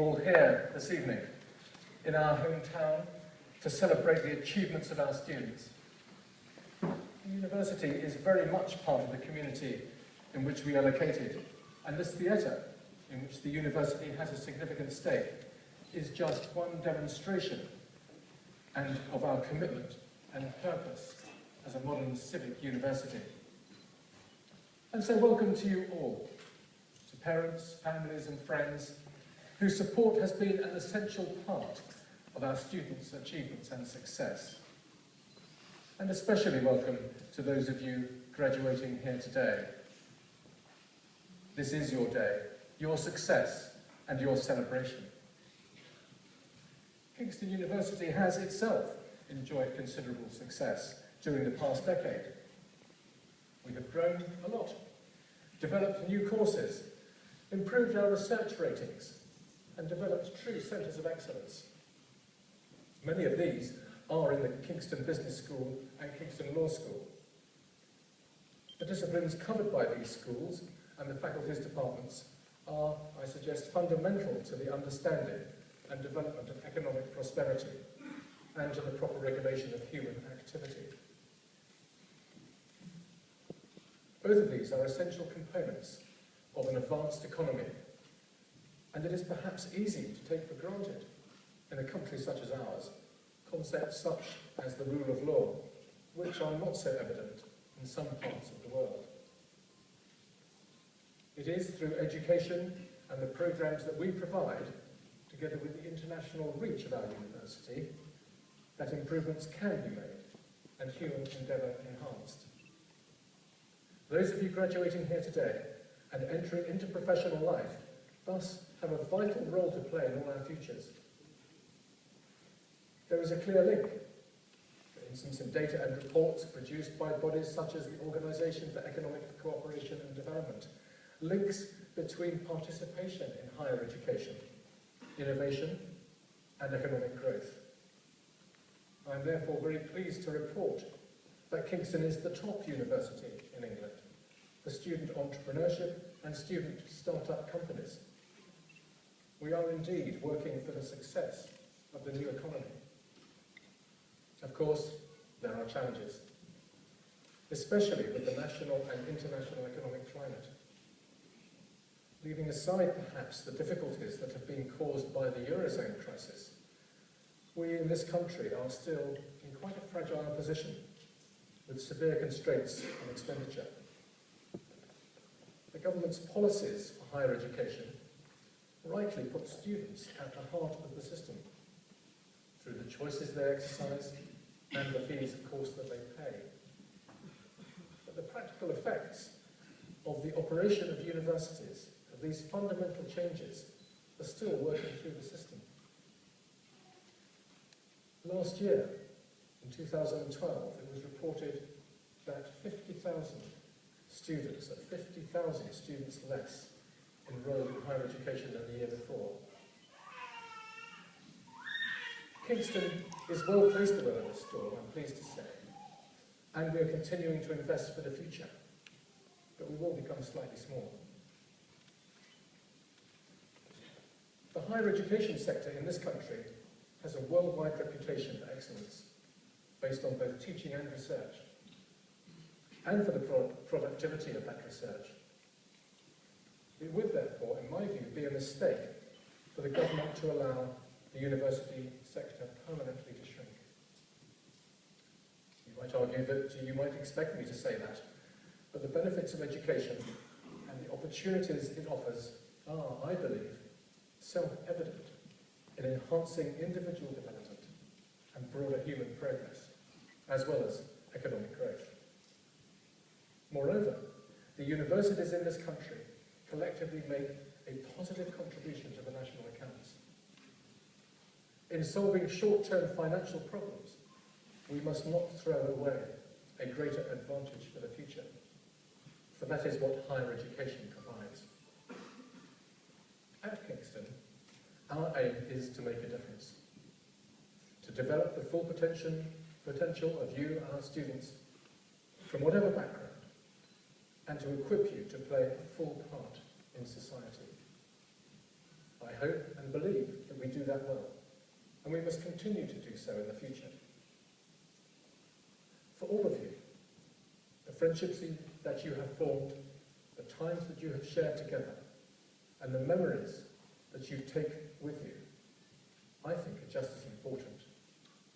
all here this evening in our hometown to celebrate the achievements of our students. The university is very much part of the community in which we are located, and this theatre, in which the university has a significant stake, is just one demonstration and of our commitment and purpose as a modern civic university. And so welcome to you all, to parents, families and friends whose support has been an essential part of our students' achievements and success. And especially welcome to those of you graduating here today. This is your day, your success and your celebration. Kingston University has itself enjoyed considerable success during the past decade. We have grown a lot, developed new courses, improved our research ratings, and developed true centres of excellence. Many of these are in the Kingston Business School and Kingston Law School. The disciplines covered by these schools and the faculties departments are, I suggest, fundamental to the understanding and development of economic prosperity and to the proper regulation of human activity. Both of these are essential components of an advanced economy, and it is perhaps easy to take for granted in a country such as ours concepts such as the rule of law, which are not so evident in some parts of the world. It is through education and the programs that we provide, together with the international reach of our university, that improvements can be made and human endeavour enhanced. Those of you graduating here today and entering into professional life thus have a vital role to play in all our futures. There is a clear link, for instance in data and reports produced by bodies such as the Organisation for Economic Cooperation and Development, links between participation in higher education, innovation and economic growth. I am therefore very pleased to report that Kingston is the top university in England for student entrepreneurship and student start-up companies. We are indeed working for the success of the new economy. Of course, there are challenges, especially with the national and international economic climate. Leaving aside perhaps the difficulties that have been caused by the Eurozone crisis, we in this country are still in quite a fragile position with severe constraints on expenditure. The government's policies for higher education rightly put students at the heart of the system through the choices they exercise and the fees, of course, that they pay. But the practical effects of the operation of universities, of these fundamental changes, are still working through the system. Last year, in 2012, it was reported that 50,000 students, 50,000 students less, enrolled in higher education than the year before. Kingston is well placed to weather this storm, I'm pleased to say, and we are continuing to invest for the future, but we will become slightly small. The higher education sector in this country has a worldwide reputation for excellence, based on both teaching and research, and for the productivity of that research. It would therefore, in my view, be a mistake for the government to allow the university sector permanently to shrink. You might argue that you might expect me to say that, but the benefits of education and the opportunities it offers are, I believe, self-evident in enhancing individual development and broader human progress, as well as economic growth. Moreover, the universities in this country collectively make a positive contribution to the national accounts. In solving short-term financial problems, we must not throw away a greater advantage for the future, for that is what higher education provides. At Kingston, our aim is to make a difference, to develop the full potential of you, our students, from whatever background, and to equip you to play a full part in society. I hope and believe that we do that well, and we must continue to do so in the future. For all of you, the friendships that you have formed, the times that you have shared together, and the memories that you take with you, I think are just as important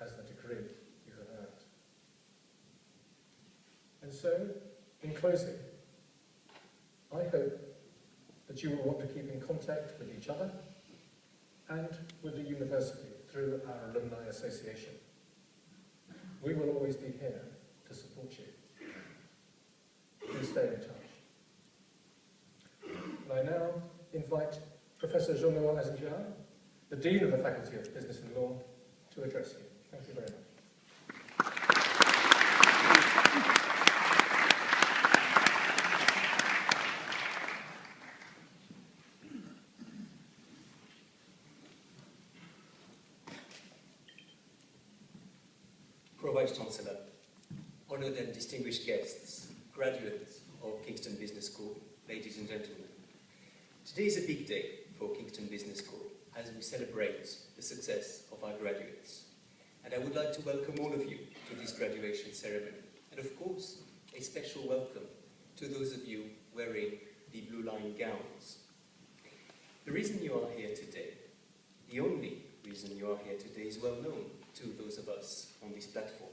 as the degree you have earned. And so, in closing, I hope that you will want to keep in contact with each other and with the university through our Alumni Association. We will always be here to support you. Please stay in touch. And I now invite Professor Jean-Noël Azinjar, the Dean of the Faculty of Business and Law, to address you. Thank you very much. Chancellor, honoured and distinguished guests, graduates of Kingston Business School, ladies and gentlemen. Today is a big day for Kingston Business School as we celebrate the success of our graduates. And I would like to welcome all of you to this graduation ceremony. And of course, a special welcome to those of you wearing the blue line gowns. The reason you are here today, the only reason you are here today, is well known to those of us on this platform.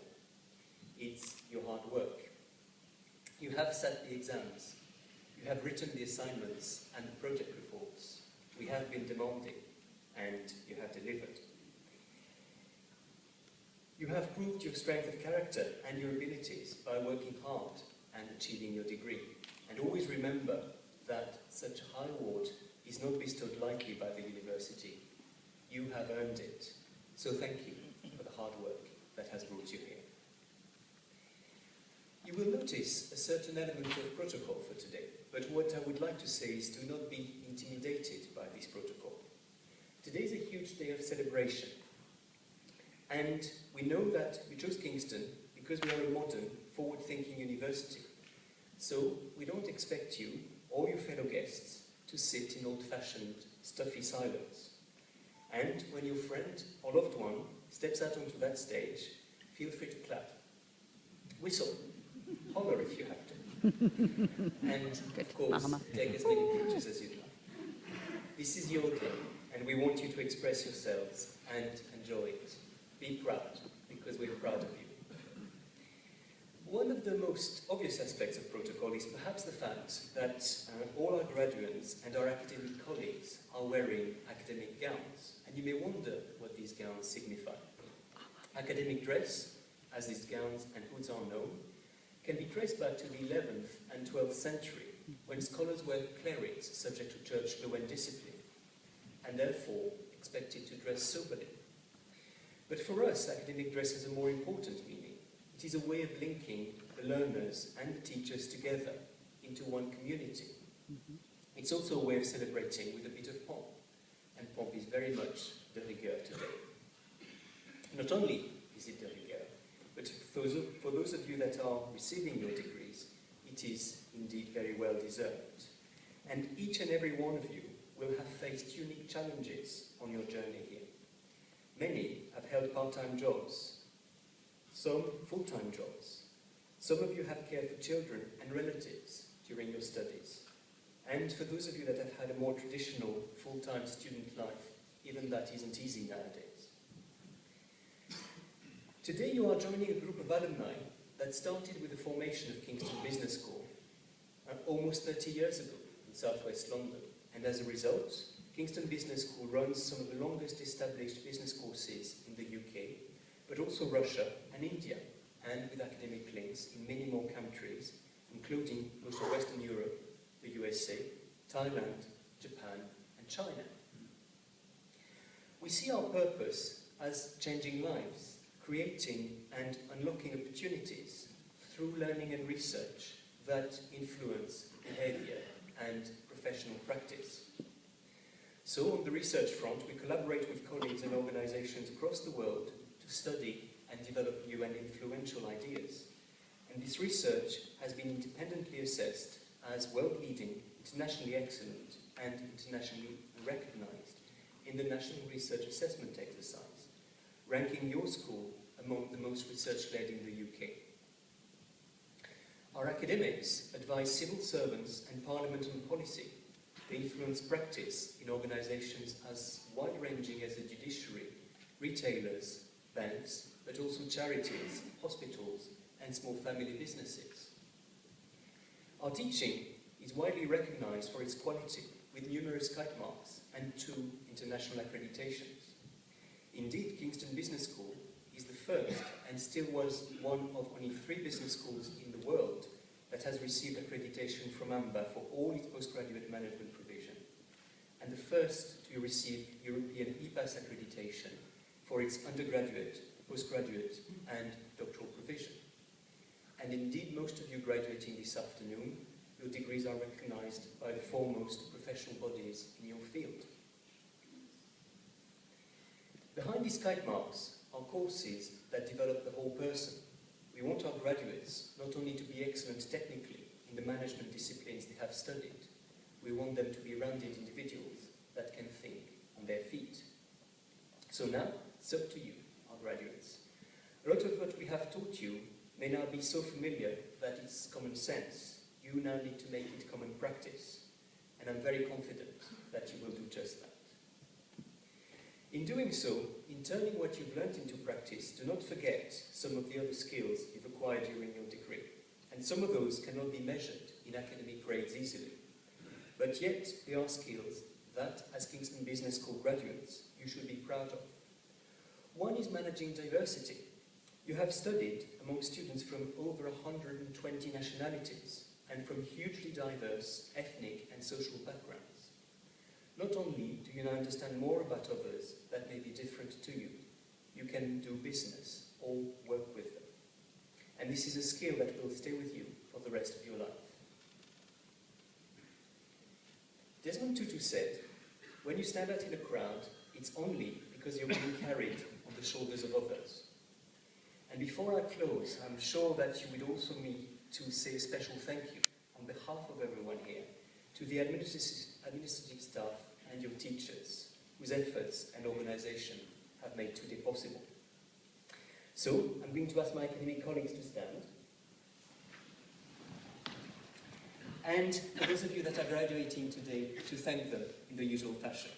It's your hard work. You have sat the exams, you have written the assignments and the project reports. We have been demanding, and you have delivered. You have proved your strength of character and your abilities by working hard and achieving your degree. And always remember that such a high award is not bestowed lightly by the university. You have earned it. So thank you for the hard work that has brought you here. You will notice a certain element of protocol for today, but what I would like to say is do not be intimidated by this protocol. Today is a huge day of celebration, and we know that we chose Kingston because we are a modern, forward-thinking university. So we don't expect you or your fellow guests to sit in old-fashioned, stuffy silence. And when your friend or loved one steps out onto that stage, feel free to clap. Whistle. Holler if you have to. And, of course, take as many pictures as you'd like. This is your day, and we want you to express yourselves and enjoy it. Be proud, because we're proud of you. One of the most obvious aspects of protocol is perhaps the fact that all our graduates and our academic colleagues are wearing academic gowns. And you may wonder what these gowns signify. Academic dress, as these gowns and hoods are known, can be traced back to the 11th and 12th century, when scholars were clerics subject to church law and discipline, and therefore expected to dress soberly. But for us, academic dress has a more important meaning. It is a way of linking the learners and the teachers together into one community. It's also a way of celebrating with a bit of pomp, and pomp is very much de rigueur today. Not only is it de rigueur, but for those of you that are receiving your degrees, it is indeed very well deserved. And each and every one of you will have faced unique challenges on your journey here. Many have held part-time jobs, some full-time jobs. Some of you have cared for children and relatives during your studies. And for those of you that have had a more traditional full-time student life, even that isn't easy nowadays. Today you are joining a group of alumni that started with the formation of Kingston Business School almost 30 years ago in southwest London. And as a result, Kingston Business School runs some of the longest established business courses in the UK, but also Russia and India, and with academic links in many more countries, including most of Western Europe, the USA, Thailand, Japan, and China. We see our purpose as changing lives, creating and unlocking opportunities through learning and research that influence behavior and professional practice. So on the research front, we collaborate with colleagues and organizations across the world to study and develop new and influential ideas. And this research has been independently assessed as world-leading, internationally excellent, and internationally recognized. in the National Research Assessment Exercise, ranking your school among the most research-led in the UK. Our academics advise civil servants and Parliament on policy. They influence practice in organisations as wide-ranging as the judiciary, retailers, banks, but also charities, hospitals, and small family businesses. Our teaching is widely recognised for its quality, with numerous kite marks and 2 international accreditations. Indeed, Kingston Business School is the first and still was one of only 3 business schools in the world that has received accreditation from AMBA for all its postgraduate management provision, and the first to receive European EPAS accreditation for its undergraduate, postgraduate, and doctoral provision. And indeed, most of you graduating this afternoon, your degrees are recognised by the foremost professional bodies in your field. Behind these kite marks are courses that develop the whole person. We want our graduates not only to be excellent technically in the management disciplines they have studied, we want them to be rounded individuals that can think on their feet. So now, it's up to you, our graduates. A lot of what we have taught you may now be so familiar that it's common sense. You now need to make it common practice, and I'm very confident that you will do just that. In doing so, in turning what you've learned into practice, do not forget some of the other skills you've acquired during your degree, and some of those cannot be measured in academic grades easily. But yet, they are skills that, as Kingston Business School graduates, you should be proud of. One is managing diversity. You have studied among students from over 120 nationalities and from hugely diverse ethnic and social backgrounds. Not only do you now understand more about others that may be different to you, you can do business or work with them. And this is a skill that will stay with you for the rest of your life. Desmond Tutu said, "When you stand out in a crowd, it's only because you're being carried on the shoulders of others." And before I close, I'm sure that you would also need to say a special thank you on behalf of everyone here to the administrative staff and your teachers, whose efforts and organisation have made today possible. So, I'm going to ask my academic colleagues to stand. And for those of you that are graduating today, to thank them in the usual fashion.